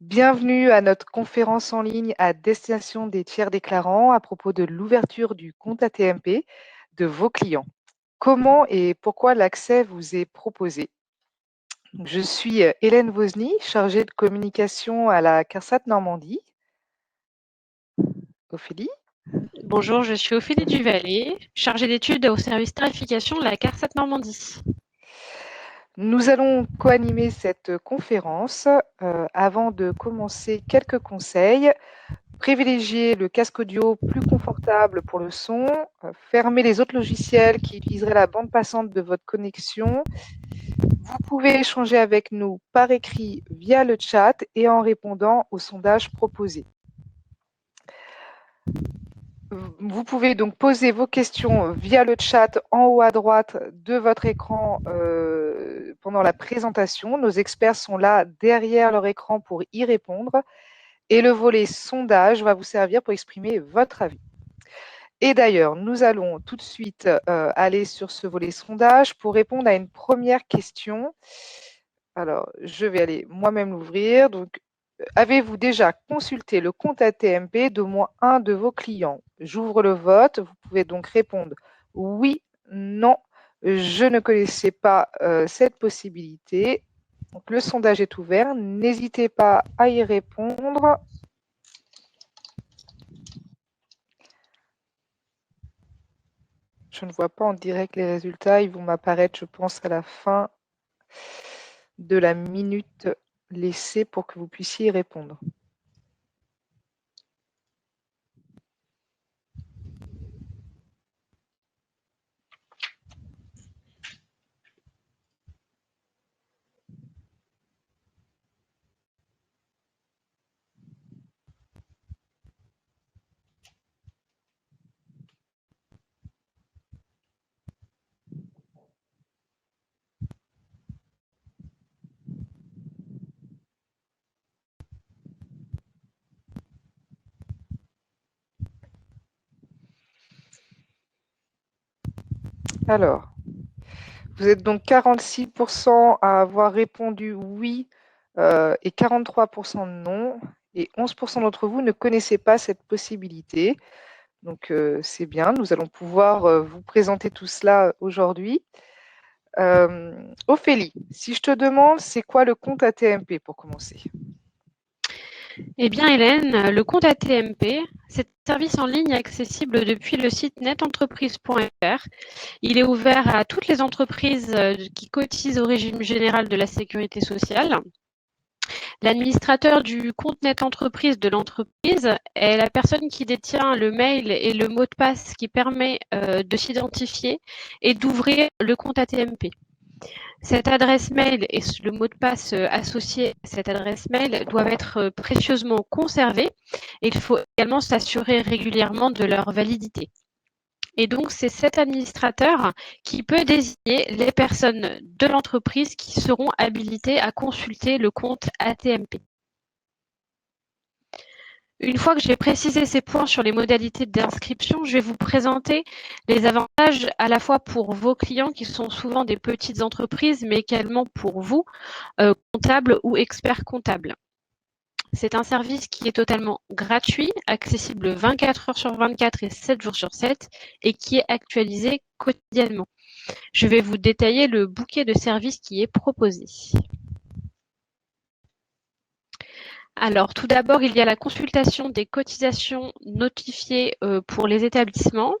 Bienvenue à notre conférence en ligne à destination des tiers déclarants à propos de l'ouverture du compte ATMP de vos clients. Comment et pourquoi l'accès vous est proposé? Je suis Hélène Vosny, chargée de communication à la CARSAT Normandie. Ophélie? Bonjour, je suis Ophélie Duvallée, chargée d'études au service tarification de la CARSAT Normandie. Nous allons co-animer cette conférence. Avant de commencer, quelques conseils. Privilégiez le casque audio plus confortable pour le son. Fermez les autres logiciels qui utiliseraient la bande passante de votre connexion. Vous pouvez échanger avec nous par écrit via le chat et en répondant aux sondages proposés. Vous pouvez donc poser vos questions via le chat en haut à droite de votre écran pendant la présentation. Nos experts sont là derrière leur écran pour y répondre. Et le volet sondage va vous servir pour exprimer votre avis. Et d'ailleurs, nous allons tout de suite aller sur ce volet sondage pour répondre à une première question. Alors, je vais aller moi-même l'ouvrir. Donc, avez-vous déjà consulté le compte ATMP d'au moins un de vos clients? J'ouvre le vote. Vous pouvez donc répondre oui, non, je ne connaissais pas cette possibilité. Donc, le sondage est ouvert. N'hésitez pas à y répondre. Je ne vois pas en direct les résultats. Ils vont m'apparaître, je pense, à la fin de la minute laissée pour que vous puissiez y répondre. Alors, vous êtes donc 46% à avoir répondu oui et 43% non. Et 11% d'entre vous ne connaissaient pas cette possibilité. Donc, c'est bien. Nous allons pouvoir vous présenter tout cela aujourd'hui. Ophélie, si je te demande, c'est quoi le compte ATMP pour commencer? Eh bien Hélène, le compte ATMP, c'est un service en ligne accessible depuis le site netentreprise.fr. Il est ouvert à toutes les entreprises qui cotisent au régime général de la sécurité sociale. L'administrateur du compte net entreprise de l'entreprise est la personne qui détient le mail et le mot de passe qui permet de s'identifier et d'ouvrir le compte ATMP. Cette adresse mail et le mot de passe associé à cette adresse mail doivent être précieusement conservés et il faut également s'assurer régulièrement de leur validité. Et donc, c'est cet administrateur qui peut désigner les personnes de l'entreprise qui seront habilitées à consulter le compte ATMP. Une fois que j'ai précisé ces points sur les modalités d'inscription, je vais vous présenter les avantages à la fois pour vos clients qui sont souvent des petites entreprises, mais également pour vous, comptables ou experts comptables. C'est un service qui est totalement gratuit, accessible 24 heures sur 24 et 7 jours sur 7 et qui est actualisé quotidiennement. Je vais vous détailler le bouquet de services qui est proposé. Alors, tout d'abord, il y a la consultation des cotisations notifiées pour les établissements.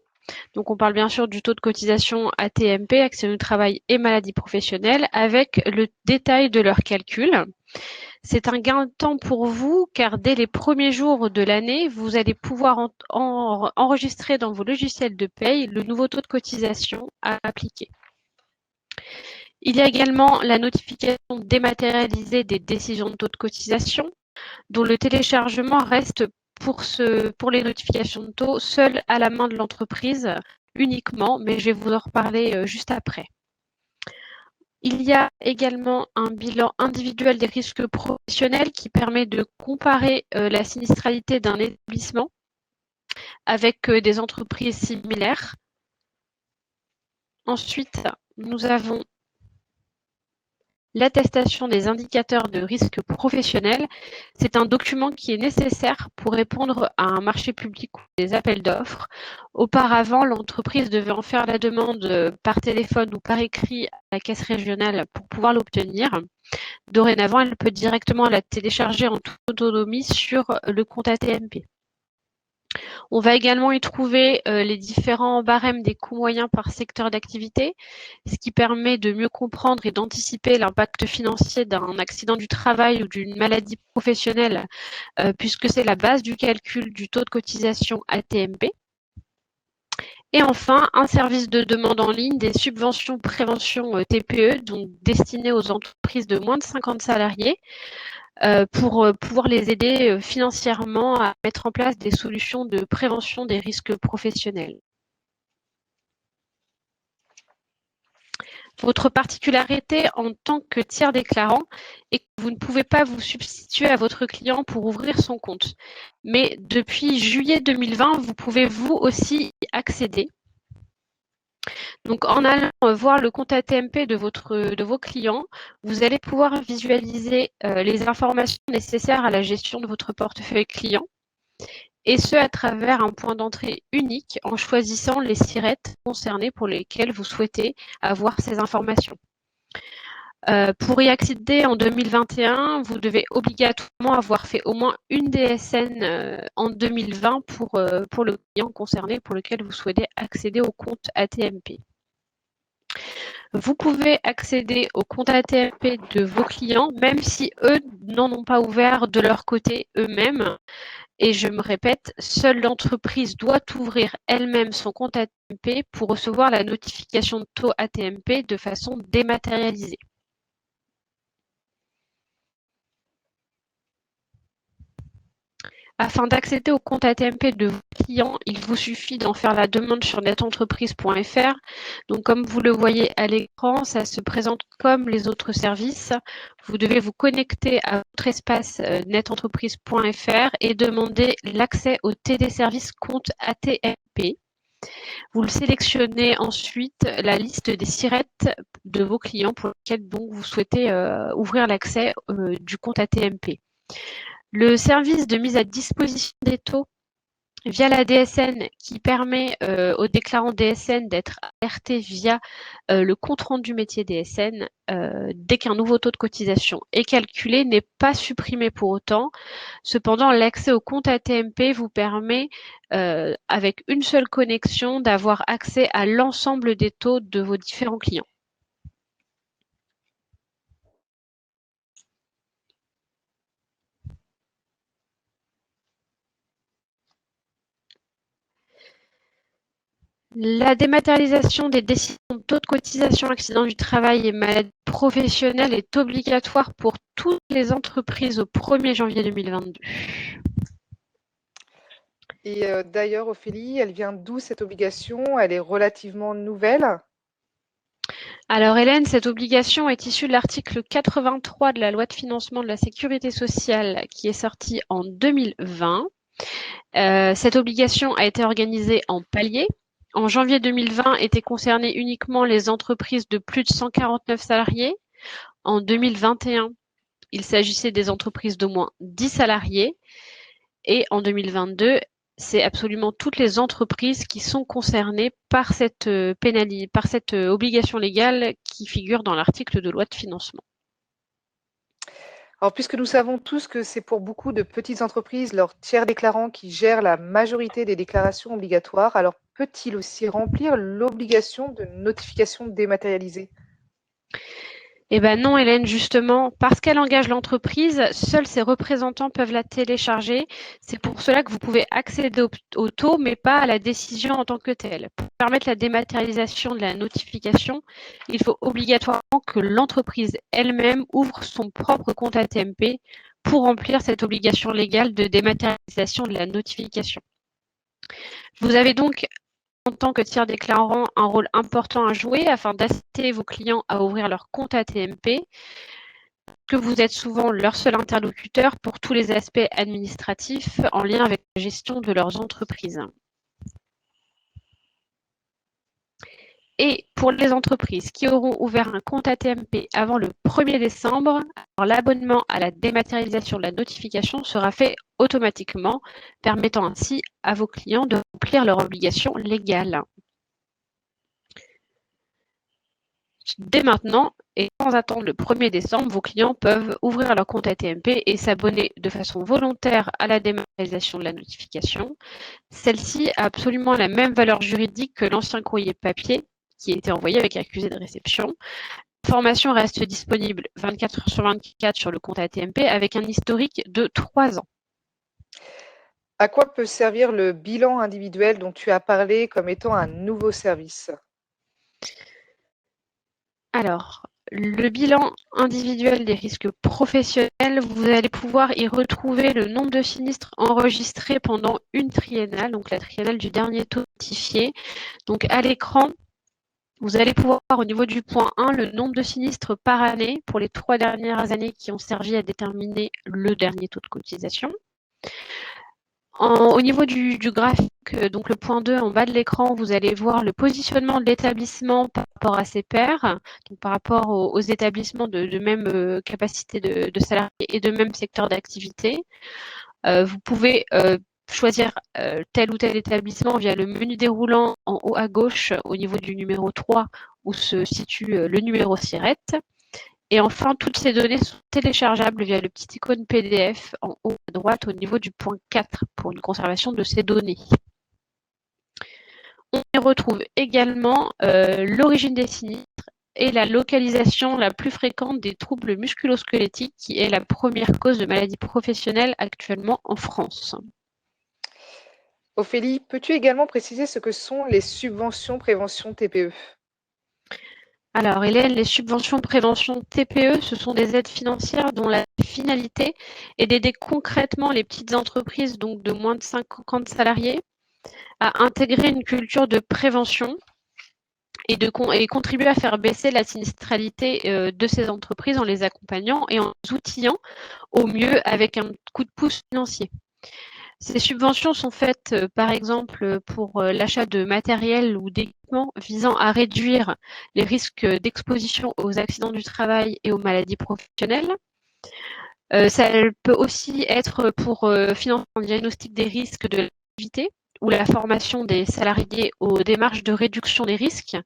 Donc, on parle bien sûr du taux de cotisation ATMP, accident du travail et maladie professionnelle, avec le détail de leur calcul. C'est un gain de temps pour vous, car dès les premiers jours de l'année, vous allez pouvoir enregistrer dans vos logiciels de paye le nouveau taux de cotisation à appliquer. Il y a également la notification dématérialisée des décisions de taux de cotisation, dont le téléchargement reste pour les notifications de taux seul à la main de l'entreprise uniquement, mais je vais vous en reparler juste après. Il y a également un bilan individuel des risques professionnels qui permet de comparer la sinistralité d'un établissement avec des entreprises similaires. Ensuite, nous avons l'attestation des indicateurs de risque professionnel. C'est un document qui est nécessaire pour répondre à un marché public ou des appels d'offres. Auparavant, l'entreprise devait en faire la demande par téléphone ou par écrit à la caisse régionale pour pouvoir l'obtenir. Dorénavant, elle peut directement la télécharger en toute autonomie sur le compte ATMP. On va également y trouver les différents barèmes des coûts moyens par secteur d'activité, ce qui permet de mieux comprendre et d'anticiper l'impact financier d'un accident du travail ou d'une maladie professionnelle, puisque c'est la base du calcul du taux de cotisation ATMP. Et enfin, un service de demande en ligne des subventions prévention TPE, donc destinées aux entreprises de moins de 50 salariés, pour pouvoir les aider financièrement à mettre en place des solutions de prévention des risques professionnels. Votre particularité en tant que tiers déclarant est que vous ne pouvez pas vous substituer à votre client pour ouvrir son compte. Mais depuis juillet 2020, vous pouvez vous aussi y accéder. Donc, en allant voir le compte ATMP de vos clients, vous allez pouvoir visualiser les informations nécessaires à la gestion de votre portefeuille client, et ce à travers un point d'entrée unique en choisissant les sirettes concernées pour lesquelles vous souhaitez avoir ces informations. Pour y accéder en 2021, vous devez obligatoirement avoir fait au moins une DSN en 2020 pour le client concerné pour lequel vous souhaitez accéder au compte ATMP. Vous pouvez accéder au compte ATMP de vos clients, même si eux n'en ont pas ouvert de leur côté eux-mêmes. Et je me répète, seule l'entreprise doit ouvrir elle-même son compte ATMP pour recevoir la notification de taux ATMP de façon dématérialisée. Afin d'accéder au compte ATMP de vos clients, il vous suffit d'en faire la demande sur netentreprise.fr. Donc, comme vous le voyez à l'écran, ça se présente comme les autres services. Vous devez vous connecter à votre espace netentreprise.fr et demander l'accès au TD Service compte ATMP. Vous le sélectionnez ensuite la liste des sirettes de vos clients pour lesquels donc vous souhaitez ouvrir l'accès du compte ATMP. Le service de mise à disposition des taux via la DSN qui permet aux déclarants DSN d'être alertés via le compte-rendu métier DSN dès qu'un nouveau taux de cotisation est calculé n'est pas supprimé pour autant. Cependant, l'accès au compte ATMP vous permet, avec une seule connexion, d'avoir accès à l'ensemble des taux de vos différents clients. La dématérialisation des décisions de taux de cotisation accident du travail et maladie professionnelle est obligatoire pour toutes les entreprises au 1er janvier 2022. Et d'ailleurs, Ophélie, elle vient d'où cette obligation? Elle est relativement nouvelle? Alors Hélène, cette obligation est issue de l'article 83 de la loi de financement de la sécurité sociale qui est sortie en 2020. Cette obligation a été organisée en paliers. En janvier 2020, étaient concernées uniquement les entreprises de plus de 149 salariés. En 2021, il s'agissait des entreprises d'au moins 10 salariés. Et en 2022, c'est absolument toutes les entreprises qui sont concernées par cette obligation légale qui figure dans l'article de loi de financement. Alors, puisque nous savons tous que c'est pour beaucoup de petites entreprises, leurs tiers déclarants qui gèrent la majorité des déclarations obligatoires, alors peut-il aussi remplir l'obligation de notification dématérialisée? Eh ben non, Hélène, justement, parce qu'elle engage l'entreprise, seuls ses représentants peuvent la télécharger. C'est pour cela que vous pouvez accéder au taux, mais pas à la décision en tant que telle. Pour permettre la dématérialisation de la notification, il faut obligatoirement que l'entreprise elle-même ouvre son propre compte ATMP pour remplir cette obligation légale de dématérialisation de la notification. Vous avez donc en tant que tiers déclarant un rôle important à jouer afin d'inciter vos clients à ouvrir leur compte ATMP, que vous êtes souvent leur seul interlocuteur pour tous les aspects administratifs en lien avec la gestion de leurs entreprises. Et pour les entreprises qui auront ouvert un compte ATMP avant le 1er décembre, l'abonnement à la dématérialisation de la notification sera fait automatiquement, permettant ainsi à vos clients de remplir leurs obligations légales. Dès maintenant, et sans attendre le 1er décembre, vos clients peuvent ouvrir leur compte ATMP et s'abonner de façon volontaire à la dématérialisation de la notification. Celle-ci a absolument la même valeur juridique que l'ancien courrier papier qui était envoyé avec accusé de réception. L'information reste disponible 24 heures sur 24 sur le compte ATMP avec un historique de 3 ans. À quoi peut servir le bilan individuel dont tu as parlé comme étant un nouveau service? Alors, le bilan individuel des risques professionnels, vous allez pouvoir y retrouver le nombre de sinistres enregistrés pendant une triennale, donc la triennale du dernier taux notifié. Donc à l'écran, vous allez pouvoir voir au niveau du point 1 le nombre de sinistres par année pour les 3 dernières années qui ont servi à déterminer le dernier taux de cotisation. Au niveau du graphique, donc le point 2 en bas de l'écran, vous allez voir le positionnement de l'établissement par rapport à ses pairs, donc par rapport aux établissements de même capacité de salariés et de même secteur d'activité. Vous pouvez choisir tel ou tel établissement via le menu déroulant en haut à gauche au niveau du numéro 3 où se situe le numéro SIRET. Et enfin, toutes ces données sont téléchargeables via le petit icône PDF en haut à droite au niveau du point 4 pour une conservation de ces données. On y retrouve également l'origine des sinistres et la localisation la plus fréquente des troubles musculo-squelettiques qui est la première cause de maladie professionnelle actuellement en France. Ophélie, peux-tu également préciser ce que sont les subventions prévention TPE? Alors, Hélène, les subventions prévention TPE, ce sont des aides financières dont la finalité est d'aider concrètement les petites entreprises, donc de moins de 50 salariés, à intégrer une culture de prévention et contribuer à faire baisser la sinistralité de ces entreprises en les accompagnant et en les outillant au mieux avec un coup de pouce financier. Ces subventions sont faites, par exemple, pour l'achat de matériel ou d'équipements visant à réduire les risques d'exposition aux accidents du travail et aux maladies professionnelles. Ça peut aussi être pour financer un diagnostic des risques de l'activité ou la formation des salariés aux démarches de réduction des risques.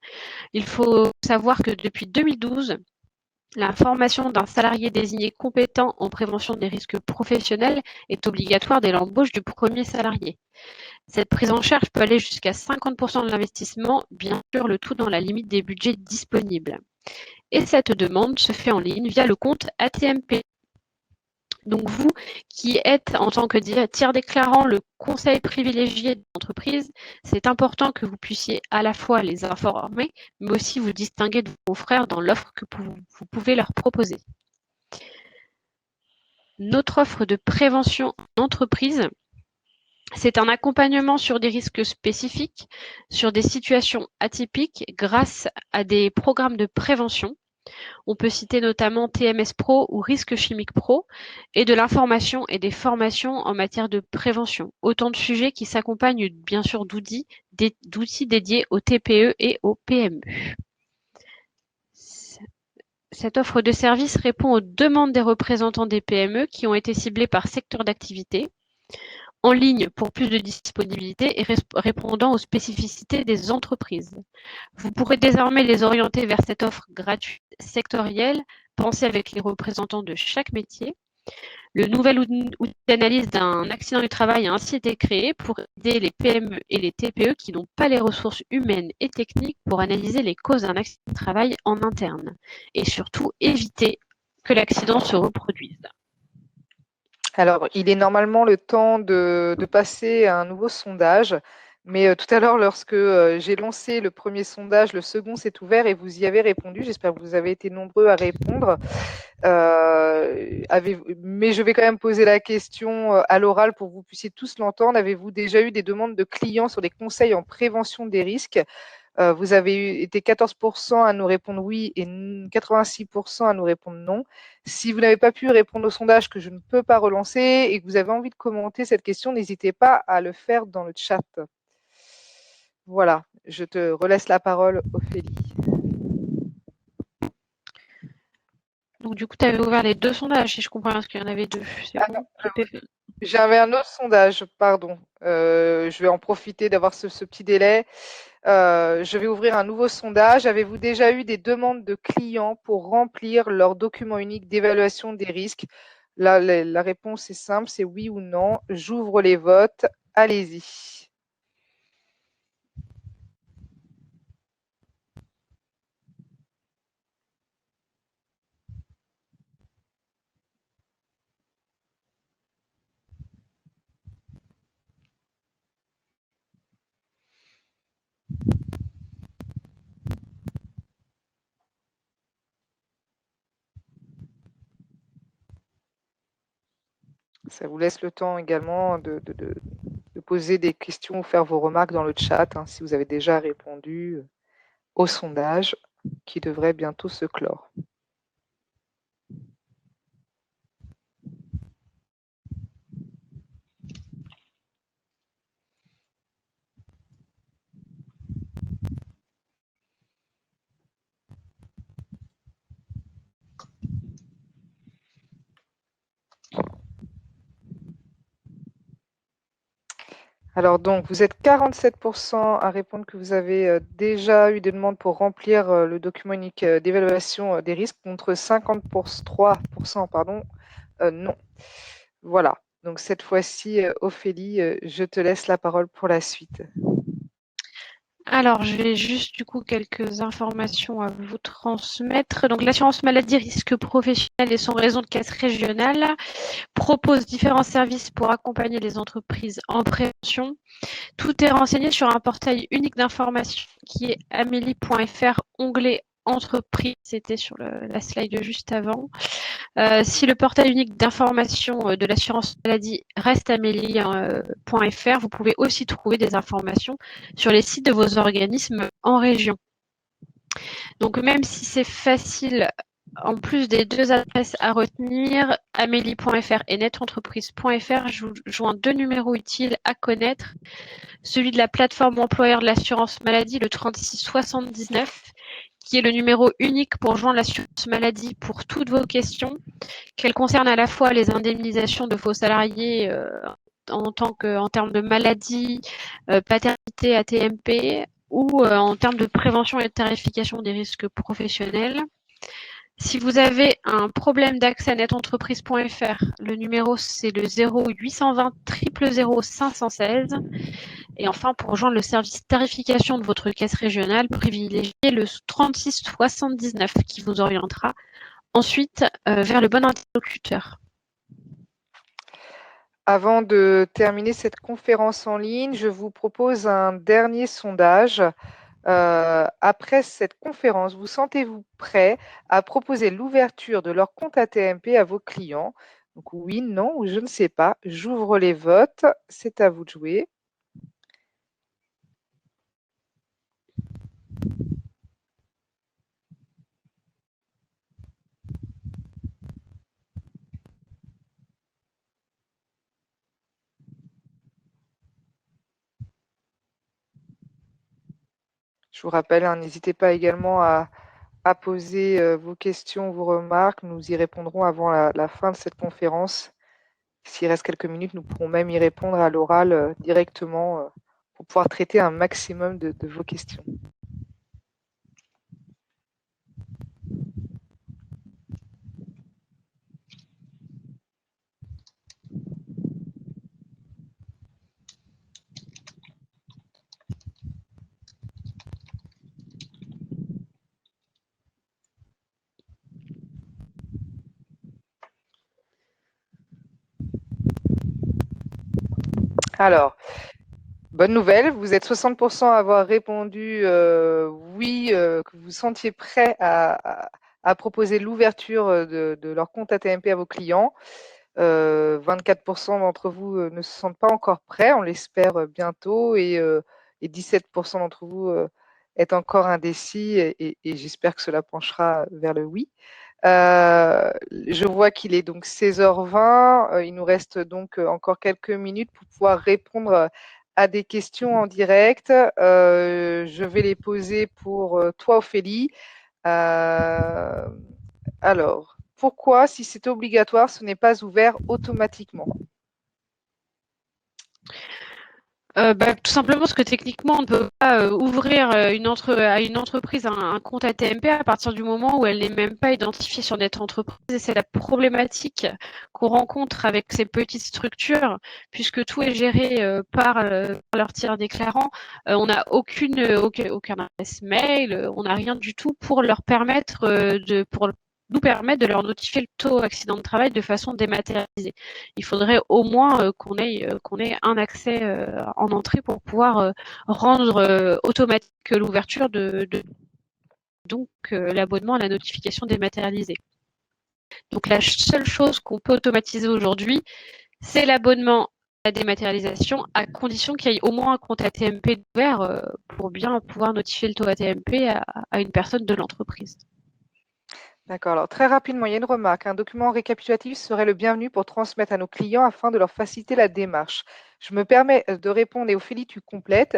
Il faut savoir que depuis 2012, la formation d'un salarié désigné compétent en prévention des risques professionnels est obligatoire dès l'embauche du premier salarié. Cette prise en charge peut aller jusqu'à 50% de l'investissement, bien sûr le tout dans la limite des budgets disponibles. Et cette demande se fait en ligne via le compte ATMP. Donc vous, qui êtes en tant que tiers déclarant le conseil privilégié de l'entreprise, c'est important que vous puissiez à la fois les informer, mais aussi vous distinguer de vos frères dans l'offre que vous pouvez leur proposer. Notre offre de prévention en entreprise, c'est un accompagnement sur des risques spécifiques, sur des situations atypiques grâce à des programmes de prévention. On peut citer notamment TMS Pro ou Risque Chimique Pro et de l'information et des formations en matière de prévention. Autant de sujets qui s'accompagnent bien sûr d'outils dédiés aux TPE et aux PME. Cette offre de service répond aux demandes des représentants des PME qui ont été ciblés par secteur d'activité, en ligne pour plus de disponibilité et répondant aux spécificités des entreprises. Vous pourrez désormais les orienter vers cette offre gratuite sectorielle, pensée avec les représentants de chaque métier. Le nouvel outil d'analyse d'un accident du travail a ainsi été créé pour aider les PME et les TPE qui n'ont pas les ressources humaines et techniques pour analyser les causes d'un accident du travail en interne et surtout éviter que l'accident se reproduise. Alors, il est normalement le temps de passer à un nouveau sondage, mais tout à l'heure, lorsque j'ai lancé le premier sondage, le second s'est ouvert et vous y avez répondu. J'espère que vous avez été nombreux à répondre. Mais je vais quand même poser la question à l'oral pour que vous puissiez tous l'entendre. Avez-vous déjà eu des demandes de clients sur des conseils en prévention des risques? Vous avez été 14% à nous répondre oui et 86% à nous répondre non. Si vous n'avez pas pu répondre au sondage que je ne peux pas relancer et que vous avez envie de commenter cette question, n'hésitez pas à le faire dans le chat. Voilà, je te relaisse la parole, Ophélie. Donc, du coup, tu avais ouvert les 2 sondages, si je comprends bien, parce qu'il y en avait 2. C'est Ah bon? j'avais un autre sondage, pardon. Je vais en profiter d'avoir ce petit délai. Je vais ouvrir un nouveau sondage. Avez-vous déjà eu des demandes de clients pour remplir leur document unique d'évaluation des risques? Là, la réponse est simple, c'est oui ou non. J'ouvre les votes. Allez-y. Ça vous laisse le temps également de poser des questions ou faire vos remarques dans le chat, hein, si vous avez déjà répondu au sondage qui devrait bientôt se clore. Alors donc, vous êtes 47% à répondre que vous avez déjà eu des demandes pour remplir le document unique d'évaluation des risques, contre 53%, pardon, non. Voilà. Donc cette fois-ci, Ophélie, je te laisse la parole pour la suite. Alors, je vais juste, du coup, quelques informations à vous transmettre. Donc, l'assurance maladie risque professionnel et son réseau de caisse régionale propose différents services pour accompagner les entreprises en prévention. Tout est renseigné sur un portail unique d'information qui est amélie.fr, onglet entreprise. C'était sur la slide juste avant. Si le portail unique d'information de l'assurance maladie reste amélie.fr, vous pouvez aussi trouver des informations sur les sites de vos organismes en région. Donc, même si c'est facile, en plus des 2 adresses à retenir, amélie.fr et netentreprise.fr, je vous joins 2 numéros utiles à connaître. Celui de la plateforme employeur de l'assurance maladie, le 3679, qui est le numéro unique pour joindre l'assurance maladie pour toutes vos questions, qu'elles concernent à la fois les indemnisations de vos salariés en termes de maladie, paternité, AT-MP, ou en termes de prévention et de tarification des risques professionnels. Si vous avez un problème d'accès à netentreprise.fr, le numéro c'est le 0820 000 516. Et enfin, pour rejoindre le service tarification de votre caisse régionale, privilégiez le 3679 qui vous orientera ensuite vers le bon interlocuteur. Avant de terminer cette conférence en ligne, je vous propose un dernier sondage. Après cette conférence, vous sentez-vous prêt à proposer l'ouverture de leur compte AT-MP à vos clients? Donc oui, non ou je ne sais pas. J'ouvre les votes. C'est à vous de jouer. Je vous rappelle, hein, n'hésitez pas également à poser vos questions, vos remarques. Nous y répondrons avant la fin de cette conférence. S'il reste quelques minutes, nous pourrons même y répondre à l'oral directement pour pouvoir traiter un maximum de vos questions. Alors, bonne nouvelle, vous êtes 60% à avoir répondu oui, que vous sentiez prêt à proposer l'ouverture de leur compte AT-MP à vos clients. 24% d'entre vous ne se sentent pas encore prêts, on l'espère bientôt, et 17% d'entre vous êtes encore indécis, et j'espère que cela penchera vers le oui. Je vois qu'il est donc 16h20, il nous reste donc encore quelques minutes pour pouvoir répondre à des questions en direct. Je vais les poser pour toi, Ophélie. Alors, pourquoi, si c'est obligatoire, ce n'est pas ouvert automatiquement? Tout simplement parce que techniquement, on ne peut pas ouvrir à une entreprise un compte ATMP à partir du moment où elle n'est même pas identifiée sur notre entreprise. Et c'est la problématique qu'on rencontre avec ces petites structures, puisque tout est géré par leur tiers déclarant. On n'a aucun adresse mail, on n'a rien du tout pour leur permettre pour nous permettre de leur notifier le taux accident de travail de façon dématérialisée. Il faudrait au moins qu'on ait un accès en entrée pour pouvoir rendre automatique l'ouverture donc l'abonnement à la notification dématérialisée. Donc la seule chose qu'on peut automatiser aujourd'hui, c'est l'abonnement à la dématérialisation, à condition qu'il y ait au moins un compte ATMP ouvert pour bien pouvoir notifier le taux ATMP à une personne de l'entreprise. D'accord. Alors, très rapidement, il y a une remarque. Un document récapitulatif serait le bienvenu pour transmettre à nos clients afin de leur faciliter la démarche. Je me permets de répondre, et Ophélie, tu complètes.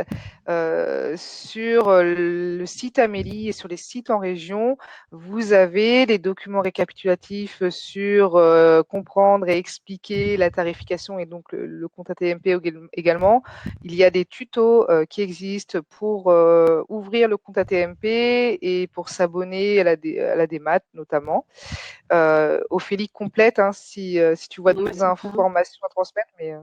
Sur le site Amélie et sur les sites en région, vous avez les documents récapitulatifs sur comprendre et expliquer la tarification et donc le compte ATMP également. Il y a des tutos qui existent pour ouvrir le compte ATMP et pour s'abonner à la démat notamment. Ophélie complète si tu vois d'autres informations à transmettre. Mais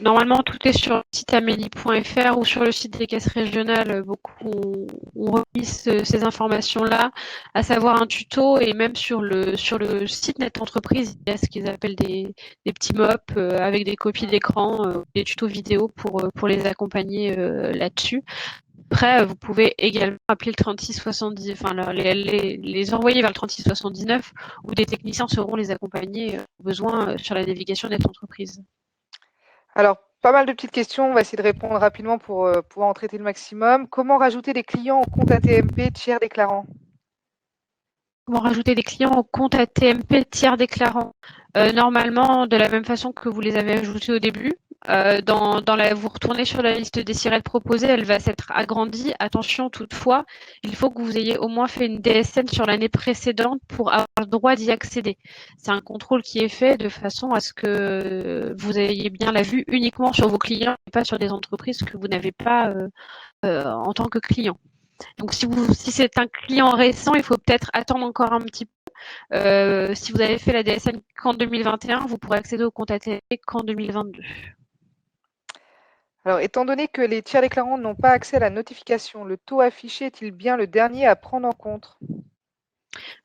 Normalement, tout est sur le site amélie.fr ou sur le site des caisses régionales. Beaucoup on relie ces informations-là, à savoir un tuto, et même sur le site Net Entreprise, il y a ce qu'ils appellent des petits mops avec des copies d'écran, des tutos vidéo pour les accompagner là-dessus. Après, vous pouvez également appeler le 3670, enfin les envoyer vers le 3679, où des techniciens sauront les accompagner au besoin sur la navigation Net Entreprise. alors, pas mal de petites questions. On va essayer de répondre rapidement pour pouvoir en traiter le maximum. Comment rajouter des clients au compte ATMP tiers déclarant? Comment rajouter des clients au compte ATMP tiers déclarant? Normalement, de la même façon que vous les avez ajoutés au début. Vous retournez sur la liste des SIRET proposées, elle va s'être agrandie. Attention toutefois, il faut que vous ayez au moins fait une DSN sur l'année précédente pour avoir le droit d'y accéder. C'est un contrôle qui est fait de façon à ce que vous ayez bien la vue uniquement sur vos clients et pas sur des entreprises que vous n'avez pas en tant que client. Donc si c'est un client récent, il faut peut-être attendre encore un petit peu. Si vous avez fait la DSN qu'en 2021, vous pourrez accéder au compte ATMP qu'en 2022. Alors, étant donné que les tiers déclarants n'ont pas accès à la notification, le taux affiché est-il bien le dernier à prendre en compte?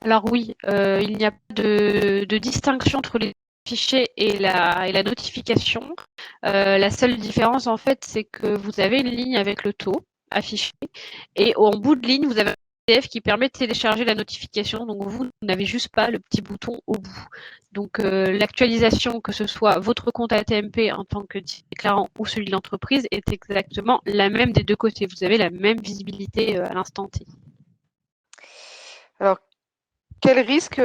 Alors oui, il n'y a pas de distinction entre les fichiers et la notification. La seule différence, en fait, c'est que vous avez une ligne avec le taux affiché et en bout de ligne, vous avez un PDF qui permet de télécharger la notification. Donc vous n'avez juste pas le petit bouton au bout. Donc l'actualisation, que ce soit votre compte ATMP en tant que déclarant ou celui de l'entreprise, est exactement la même des deux côtés. Vous avez la même visibilité à l'instant T. Alors, quel risque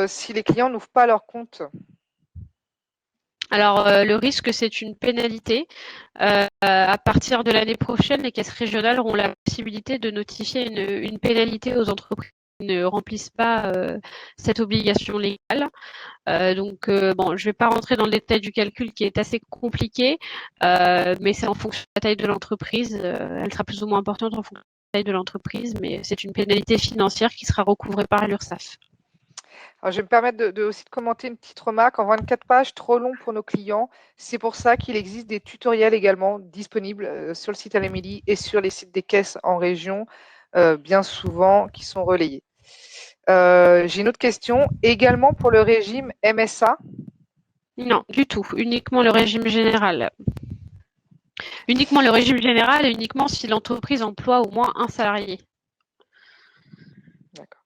si les clients n'ouvrent pas leur compte? Alors, le risque, c'est une pénalité. À partir de l'année prochaine, les caisses régionales auront la possibilité de notifier une pénalité aux entreprises qui ne remplissent pas cette obligation légale. Bon, je ne vais pas rentrer dans le détail du calcul qui est assez compliqué, mais c'est en fonction de la taille de l'entreprise. Elle sera plus ou moins importante en fonction de la taille de l'entreprise, mais c'est une pénalité financière qui sera recouvrée par l'URSSAF. Alors, je vais me permettre aussi de commenter une petite remarque. En 24 pages, trop long pour nos clients. C'est pour ça qu'il existe des tutoriels également disponibles sur le site Amélie et sur les sites des caisses en région, bien souvent, qui sont relayés. J'ai une autre question. Également pour le régime MSA? Non, du tout. Uniquement le régime général. Uniquement le régime général et uniquement si l'entreprise emploie au moins un salarié. D'accord.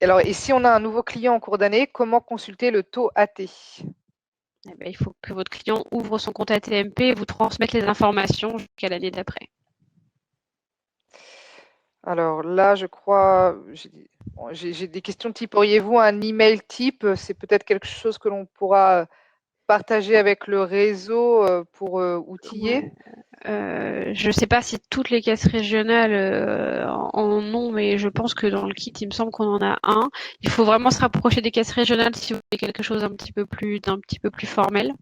Alors, et si on a un nouveau client en cours d'année, comment consulter le taux AT? Eh ben, il faut que votre client ouvre son compte ATMP et vous transmette les informations jusqu'à l'année d'après. Alors là, je crois, j'ai des questions type, auriez-vous un email type? C'est peut-être quelque chose que l'on pourra partager avec le réseau pour outiller? Je ne sais pas si toutes les caisses régionales en ont, mais je pense que dans le kit, il me semble qu'on en a un. Il faut vraiment se rapprocher des caisses régionales si vous voulez quelque chose d'un petit peu plus formel.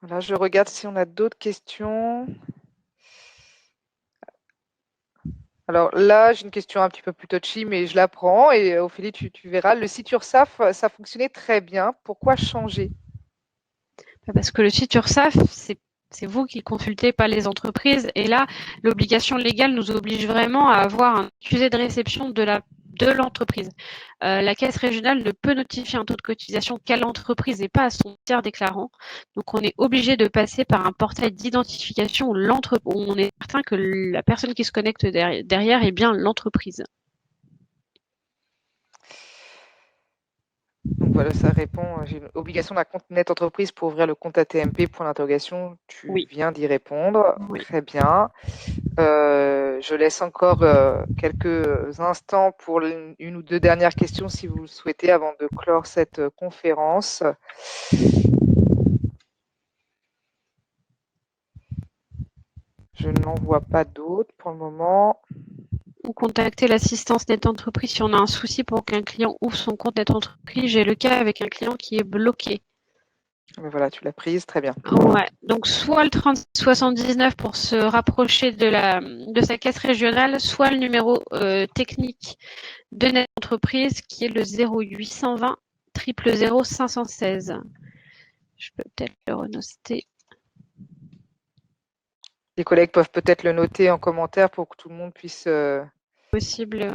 Voilà, je regarde si on a d'autres questions. Alors là, j'ai une question un petit peu plus touchy, mais je la prends. Et Ophélie, tu verras, le site URSAF, ça fonctionnait très bien. Pourquoi changer? Parce que le site URSAF, c'est vous qui consultez, pas les entreprises. Et là, l'obligation légale nous oblige vraiment à avoir un accusé de réception de l'entreprise. La caisse régionale ne peut notifier un taux de cotisation qu'à l'entreprise et pas à son tiers déclarant. Donc, on est obligé de passer par un portail d'identification où on est certain que la personne qui se connecte derrière est bien l'entreprise. Donc voilà, ça répond. J'ai une obligation d'un compte net entreprise pour ouvrir le compte ATMP, point d'interrogation. Tu Oui. viens d'y répondre. Oui. Très bien. Je laisse encore quelques instants pour une ou deux dernières questions si vous le souhaitez avant de clore cette conférence. Je n'en vois pas d'autres pour le moment. Ou contacter l'assistance net entreprise si on a un souci pour qu'un client ouvre son compte net entreprise. J'ai le cas avec un client qui est bloqué. Mais voilà, tu l'as prise, très bien. Ouais, donc soit le 3079 pour se rapprocher de sa caisse régionale, soit le numéro technique de net entreprise qui est le 0820 000 516. Je peux peut-être le renoter. Les collègues peuvent peut-être le noter en commentaire pour que tout le monde puisse... Possible.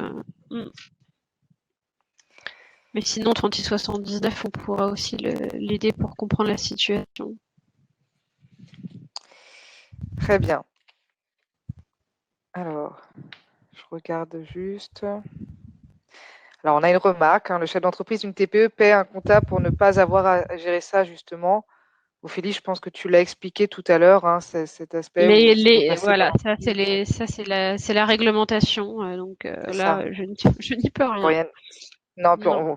Mais sinon, 3679, on pourra aussi l'aider pour comprendre la situation. Très bien. Alors, je regarde juste. Alors, on a une remarque. Le chef d'entreprise d'une TPE paie un comptable pour ne pas avoir à gérer ça, justement. Ophélie, je pense que tu l'as expliqué tout à l'heure, cet aspect où tu peux passer Voilà, par... c'est la réglementation. Donc là, ça. je n'y peux rien. Rien... Non, on Non,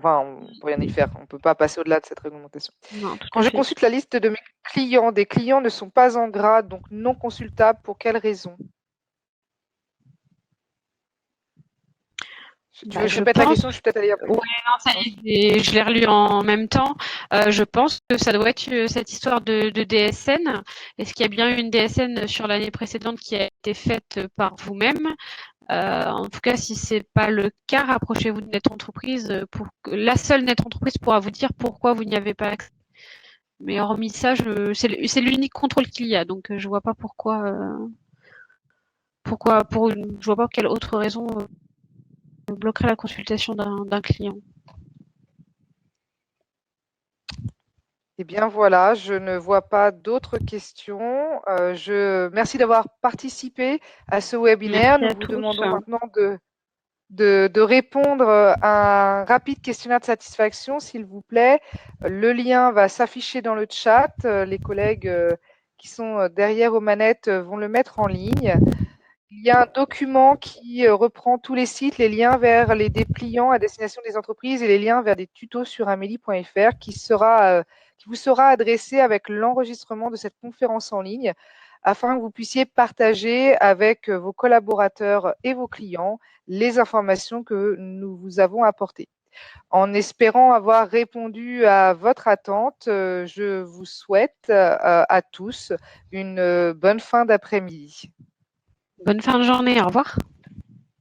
peut rien y faire. On ne peut pas passer au-delà de cette réglementation. non, tout Quand à je fait. consulte la liste de mes clients, des clients ne sont pas en gras, donc non consultables. Pour quelles raisons? Tu veux que je Je répète la pense, question? Je suis peut-être allée un peu ouais, vite. non, je l'ai relu en même temps. Je pense que ça doit être cette histoire de DSN. Est-ce qu'il y a bien eu une DSN sur l'année précédente qui a été faite par vous-même? En tout cas, si c'est pas le cas, rapprochez-vous de Net Entreprise. La seule Net Entreprise pourra vous dire pourquoi vous n'y avez pas accès. Mais hormis ça, c'est l'unique contrôle qu'il y a, donc je vois pas je vois pas quelle autre raison bloquerait la consultation d'un client. Eh bien voilà, je ne vois pas d'autres questions. Merci d'avoir participé à ce webinaire. Merci Nous à vous tous. demandons maintenant de répondre à un rapide questionnaire de satisfaction, s'il vous plaît. Le lien va s'afficher dans le chat. Les collègues qui sont derrière aux manettes vont le mettre en ligne. Il y a un document qui reprend tous les sites, les liens vers les dépliants à destination des entreprises et les liens vers des tutos sur amélie.fr qui vous sera adressé avec l'enregistrement de cette conférence en ligne afin que vous puissiez partager avec vos collaborateurs et vos clients les informations que nous vous avons apportées. En espérant avoir répondu à votre attente, je vous souhaite à tous une bonne fin d'après-midi. Bonne fin de journée, au revoir.